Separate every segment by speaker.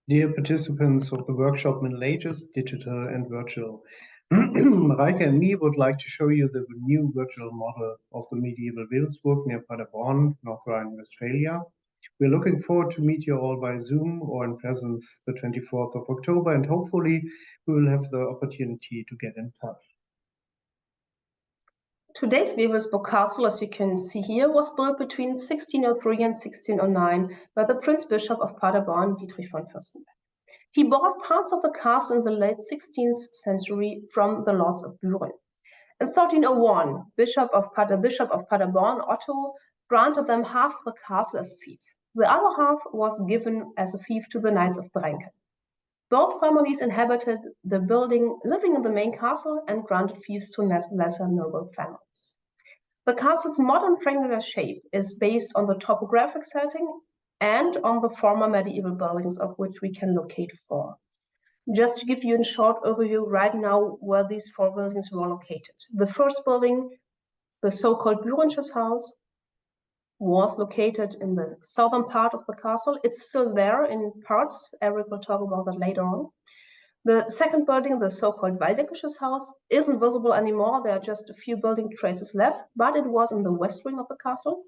Speaker 1: Dear participants of the workshop Middle Ages, Digital and Virtual, Mareike and me would like to show you the new virtual model of the medieval Wewelsburg near Paderborn, North Rhine-Westphalia. We're looking forward to meet you all by Zoom or in presence the 24th of October, and hopefully we will have the opportunity to get in touch.
Speaker 2: Today's Wewelsburg Castle, as you can see here, was built between 1603 and 1609 by the Prince Bishop of Paderborn, Dietrich von Fürstenberg. He bought parts of the castle in the late 16th century from the lords of Büren. In 1301, Bishop of Paderborn, Otto, granted them half the castle as a fief. The other half was given as a fief to the Knights of Brenken. Both families inhabited the building, living in the main castle, and granted fiefs to lesser noble families. The castle's modern triangular shape is based on the topographic setting and on the former medieval buildings, of which we can locate 4. Just to give you a short overview right now where these 4 buildings were located. The first building, the so-called Bürensches Haus, was located in the southern part of the castle. It's still there in parts. Eric will talk about that later on. The second building, the so-called Waldeckisches Haus, isn't visible anymore. There are just a few building traces left, but it was in the west wing of the castle.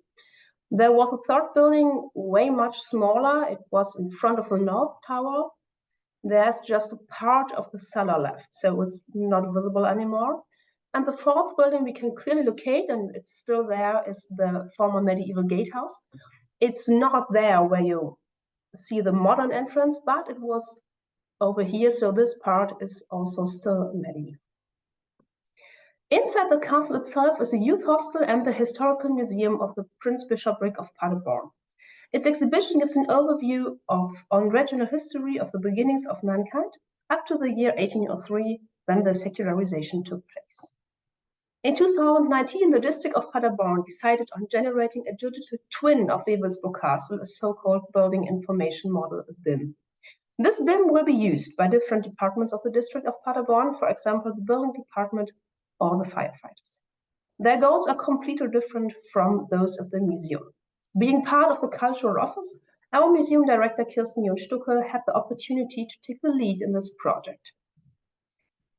Speaker 2: There was a third building, way much smaller. It was in front of the north tower. There's just a part of the cellar left, so it's not visible anymore. And the fourth building we can clearly locate, and it's still there, is the former medieval gatehouse. It's not there where you see the modern entrance, but it was over here, so this part is also still medieval. Inside the castle itself is a youth hostel and the historical museum of the Prince Bishopric of Paderborn. Its exhibition gives an overview on regional history of the beginnings of mankind after the year 1803, when the secularization took place. In 2019, the district of Paderborn decided on generating a digital twin of Wewelsburg Castle, a so-called Building Information Model, BIM. This BIM will be used by different departments of the district of Paderborn, for example, the building department or the firefighters. Their goals are completely different from those of the museum. Being part of the cultural office, our museum director Kirsten John-Stucke had the opportunity to take the lead in this project.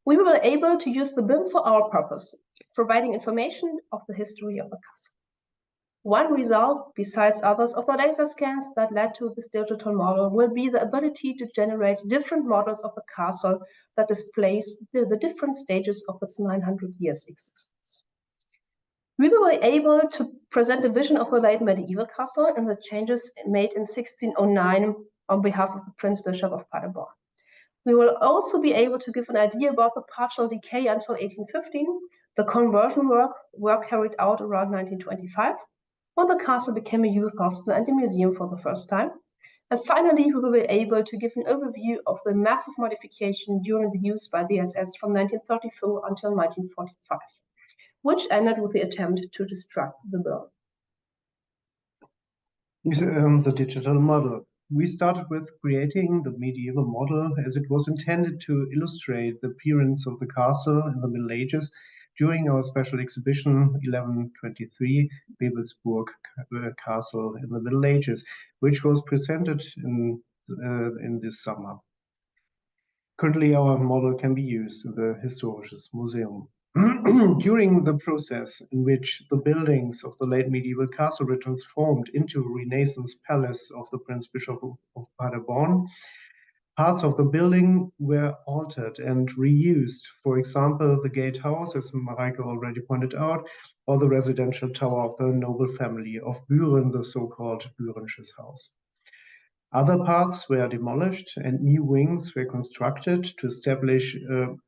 Speaker 2: We were able to use the BIM for our purpose, providing information of the history of the castle. One result, besides others, of the laser scans that led to this digital model will be the ability to generate different models of the castle that displays the different stages of its 900 years existence. We were able to present a vision of the late medieval castle and the changes made in 1609 on behalf of the Prince Bishop of Paderborn. We will also be able to give an idea about the partial decay until 1815, the conversion work carried out around 1925, when the castle became a youth hostel and a museum for the first time. And finally, we will be able to give an overview of the massive modification during the use by the SS from 1934 until 1945, which ended with the attempt to destruct the building.
Speaker 1: The digital model. We started with creating the medieval model as it was intended to illustrate the appearance of the castle in the Middle Ages during our special exhibition 1123, Wewelsburg Castle in the Middle Ages, which was presented in this summer. Currently, our model can be used in the Historisches Museum. During the process in which the buildings of the late medieval castle were transformed into a Renaissance palace of the Prince Bishop of Paderborn, parts of the building were altered and reused. For example, the gatehouse, as Mareike already pointed out, or the residential tower of the noble family of Büren, the so-called Bürensches Haus. Other parts were demolished and new wings were constructed to establish,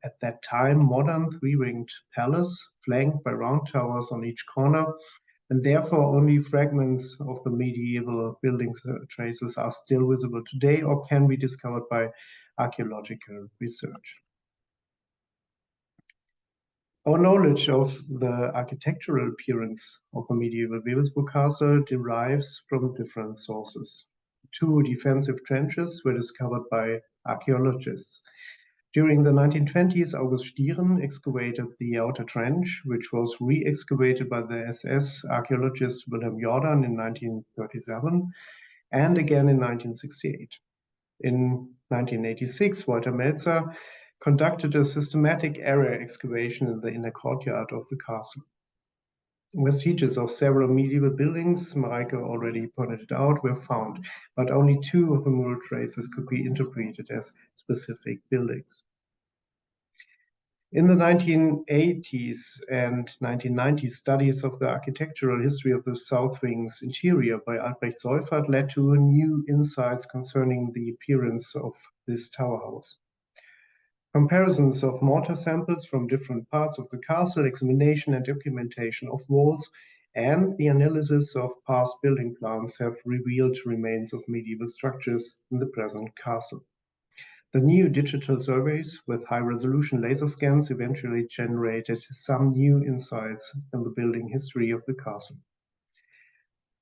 Speaker 1: at that time, modern 3-winged palace flanked by round towers on each corner, and therefore only fragments of the medieval building traces are still visible today or can be discovered by archaeological research. Our knowledge of the architectural appearance of the medieval Wewelsburg Castle derives from different sources. 2 defensive trenches were discovered by archaeologists. During the 1920s, August Stieren excavated the outer trench, which was re-excavated by the SS archaeologist Wilhelm Jordan in 1937 and again in 1968. In 1986, Walter Melzer conducted a systematic area excavation in the inner courtyard of the castle. Vestiges of several medieval buildings, Mareike already pointed it out, were found, but only 2 of the mural traces could be interpreted as specific buildings. In the 1980s and 1990s, studies of the architectural history of the South Wing's interior by Albrecht Seufert led to new insights concerning the appearance of this tower house. Comparisons of mortar samples from different parts of the castle, examination and documentation of walls, and the analysis of past building plans have revealed remains of medieval structures in the present castle. The new digital surveys with high-resolution laser scans eventually generated some new insights in the building history of the castle.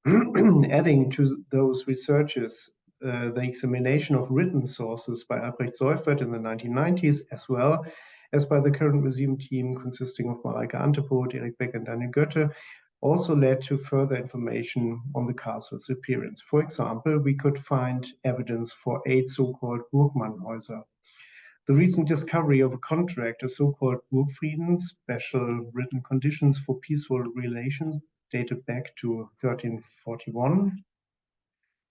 Speaker 1: Adding to those researches, the examination of written sources by Albrecht Seufert in the 1990s, as well as by the current museum team consisting of Mareike Antepoth Erik Beck and Daniel Goethe, also led to further information on the castle's appearance. For example, we could find evidence for 8 so-called Burgmannhäuser. The recent discovery of a contract, a so-called Burgfrieden, special written conditions for peaceful relations, dated back to 1341.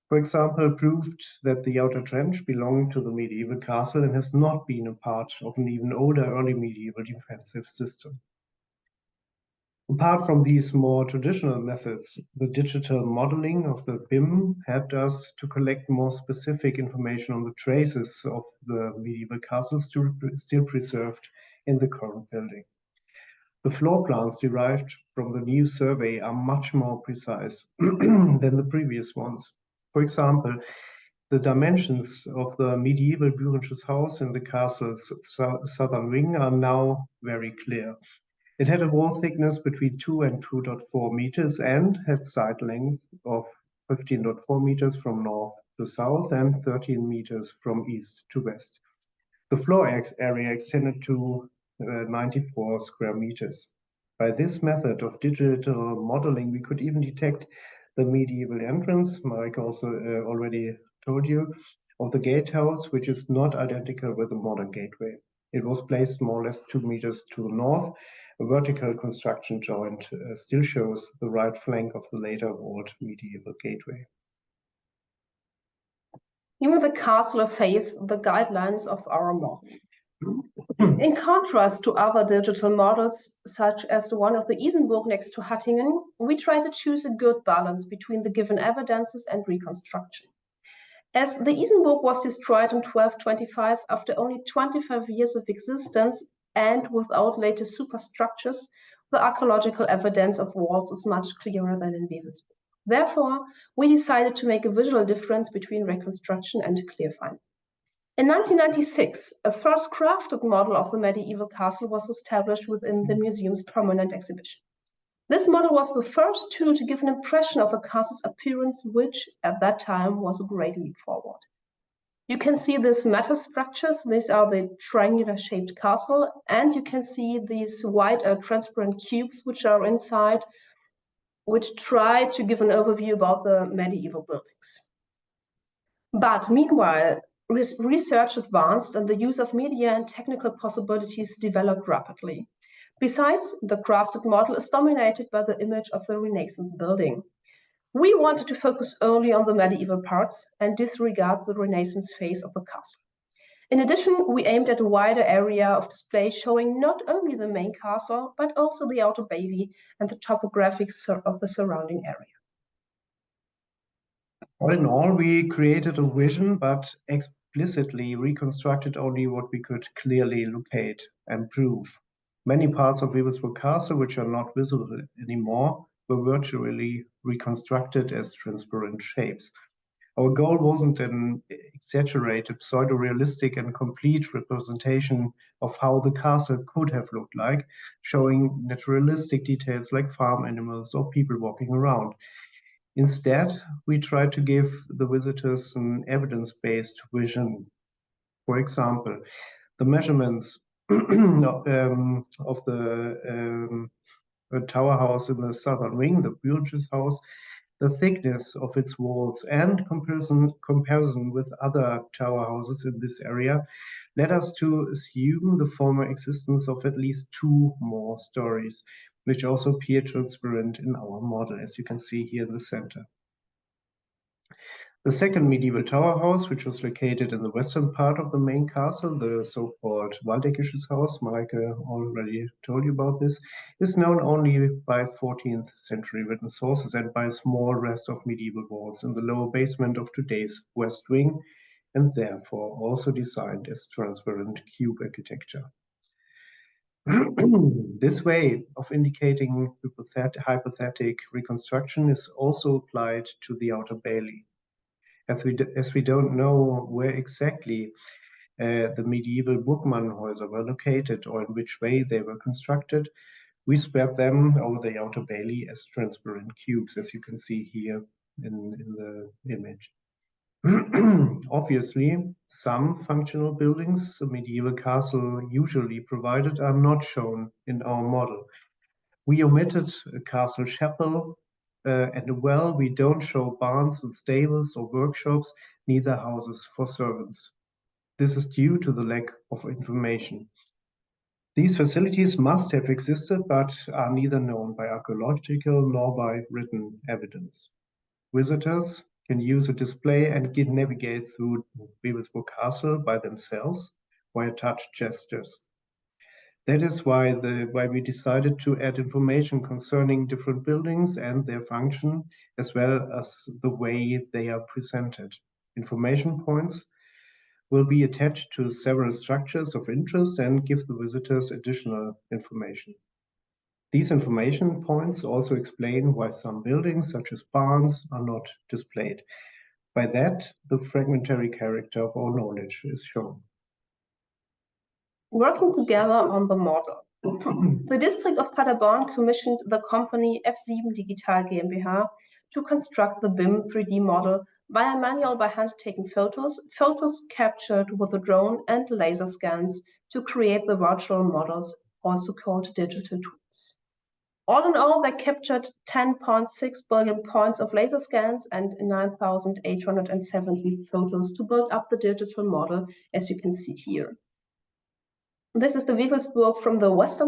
Speaker 1: For example, proved that the outer trench belonged to the medieval castle and has not been a part of an even older early medieval defensive system. Apart from these more traditional methods, the digital modeling of the BIM helped us to collect more specific information on the traces of the medieval castles still preserved in the current building. The floor plans derived from the new survey are much more precise than the previous ones. For example, the dimensions of the medieval Bührensches house in the castle's southern wing are now very clear. It had a wall thickness between 2 and 2.4 meters and had side length of 15.4 meters from north to south and 13 meters from east to west. The floor area extended to 94 square meters. By this method of digital modeling, we could even detect the medieval entrance, Mareike also already told you, of the gatehouse, which is not identical with the modern gateway. It was placed more or less 2 meters to the north. A vertical construction joint still shows the right flank of the later walled medieval gateway.
Speaker 2: Even the castle obeys the guidelines of our model. In contrast to other digital models, such as the one of the Isenburg next to Hattingen, we try to choose a good balance between the given evidences and reconstruction. As the Isenburg was destroyed in 1225 after only 25 years of existence and without later superstructures, the archaeological evidence of walls is much clearer than in Wewelsburg. Therefore, we decided to make a visual difference between reconstruction and clear find. In 1996, a first crafted model of the medieval castle was established within the museum's permanent exhibition. This model was the first tool to give an impression of a castle's appearance, which at that time was a great leap forward. You can see these metal structures. These are the triangular-shaped castle, and you can see these white transparent cubes which are inside, which try to give an overview about the medieval buildings. But meanwhile, research advanced and the use of media and technical possibilities developed rapidly. Besides, the crafted model is dominated by the image of the Renaissance building. We wanted to focus only on the medieval parts and disregard the Renaissance phase of the castle. In addition, we aimed at a wider area of display showing not only the main castle, but also the outer bailey and the topographics of the surrounding area.
Speaker 1: All in all, we created a vision, but explicitly reconstructed only what we could clearly locate and prove. Many parts of Wewelsburg Castle, which are not visible anymore, were virtually reconstructed as transparent shapes. Our goal wasn't an exaggerated, pseudo-realistic and complete representation of how the castle could have looked like, showing naturalistic details like farm animals or people walking around. Instead, we tried to give the visitors an evidence-based vision. For example, the measurements of the tower house in the southern wing, the Bührensches house, The thickness of its walls and comparison with other tower houses in this area led us to assume the former existence of at least 2 more stories, which also appear transparent in our model, as you can see here in the center. The second medieval tower house, which was located in the western part of the main castle, the so-called Waldeckisches Haus, Mareike already told you about this, is known only by 14th century written sources and by a small rest of medieval walls in the lower basement of today's west wing, and therefore also designed as transparent cube architecture. This way of indicating hypothetic reconstruction is also applied to the outer bailey. As we don't know where exactly the medieval Burgmannhäuser were located or in which way they were constructed, we spread them over the outer bailey as transparent cubes, as you can see here in the image. Obviously, some functional buildings a medieval castle usually provided are not shown in our model. We omitted a castle chapel and well, we don't show barns and stables or workshops, neither houses for servants. This is due to the lack of information. These facilities must have existed, but are neither known by archaeological nor by written evidence. Visitors can use a display and navigate through Wewelsburg Castle by themselves via touch gestures. That is why we decided to add information concerning different buildings and their function, as well as the way they are presented. Information points will be attached to several structures of interest and give the visitors additional information. These information points also explain why some buildings, such as barns, are not displayed. By that, the fragmentary character of our knowledge is shown.
Speaker 2: Working together on the model, the district of Paderborn commissioned the company F7 Digital GmbH to construct the BIM 3D model via manual by hand taken photos captured with a drone and laser scans to create the virtual models, also called digital twins. All in all, they captured 10.6 billion points of laser scans and 9,870 photos to build up the digital model, as you can see here. This is the Wewelsburg from the west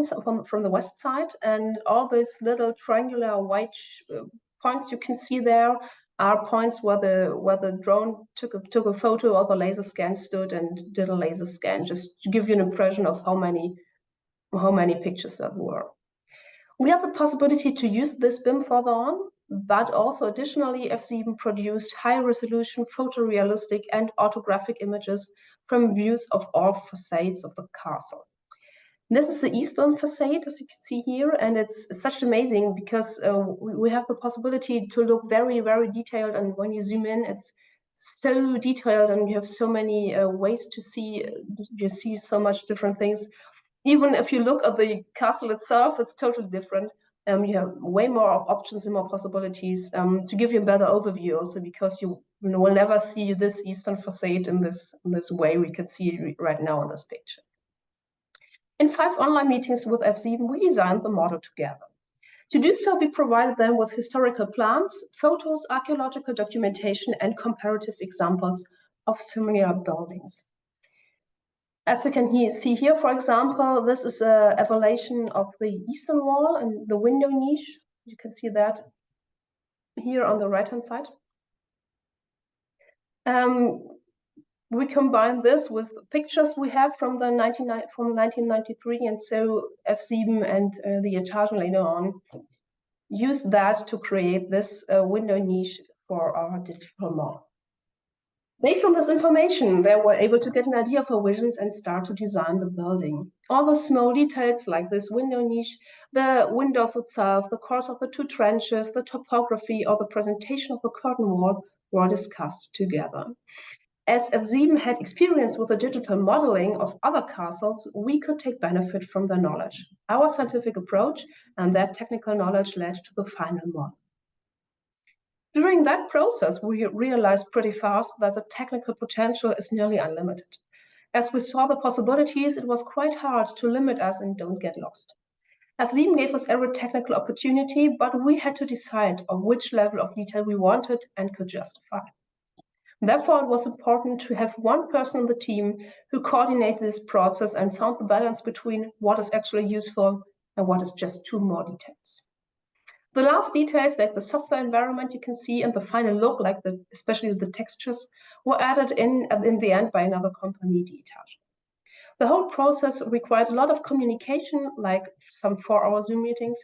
Speaker 2: side, and all these little triangular white points you can see there are points where the drone took a photo or the laser scan stood and did a laser scan, just to give you an impression of how many pictures there were. We have the possibility to use this BIM further on, but also additionally F7 produced high-resolution photorealistic and orthographic images from views of all facades of the castle. This is the eastern facade, as you can see here, and it's such amazing because we have the possibility to look very, very detailed, and when you zoom in, it's so detailed and you have so many ways to see, you see so much different things. Even if you look at the castle itself, it's totally different. You have way more options and more possibilities to give you a better overview also, because you will never see this eastern facade in this way we can see it right now in this picture. In 5 online meetings with F7, we designed the model together. To do so, we provided them with historical plans, photos, archaeological documentation, and comparative examples of similar buildings. As you can see here, for example, this is an evaluation of the eastern wall and the window niche. You can see that here on the right-hand side. We combine this with pictures we have from 1993, and so F7 and the Etagen later on use that to create this window niche for our digital model. Based on this information, they were able to get an idea of our visions and start to design the building. All the small details like this window niche, the windows itself, the course of the 2 trenches, the topography, or the presentation of the curtain wall were discussed together. As F7 had experience with the digital modeling of other castles, we could take benefit from their knowledge. Our scientific approach and that technical knowledge led to the final model. During that process, we realized pretty fast that the technical potential is nearly unlimited. As we saw the possibilities, it was quite hard to limit us and don't get lost. F7 gave us every technical opportunity, but we had to decide on which level of detail we wanted and could justify. Therefore, it was important to have one person on the team who coordinated this process and found the balance between what is actually useful and what is just too more details. The last details, like the software environment you can see and the final look, like especially the textures, were added in the end by another company, the Etage. The whole process required a lot of communication, like some 4-hour Zoom meetings,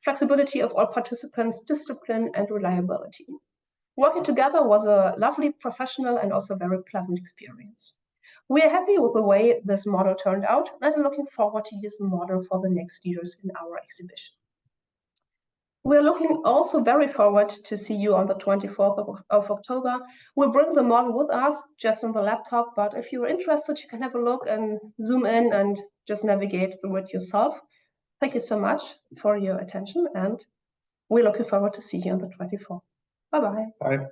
Speaker 2: flexibility of all participants, discipline, and reliability. Working together was a lovely, professional, and also very pleasant experience. We are happy with the way this model turned out and are looking forward to use the model for the next years in our exhibition. We are looking also very forward to see you on the 24th of October. We'll bring the model with us just on the laptop, but if you're interested, you can have a look and zoom in and just navigate through it yourself. Thank you so much for your attention, and we're looking forward to see you on the 24th. Bye-bye.
Speaker 1: Bye.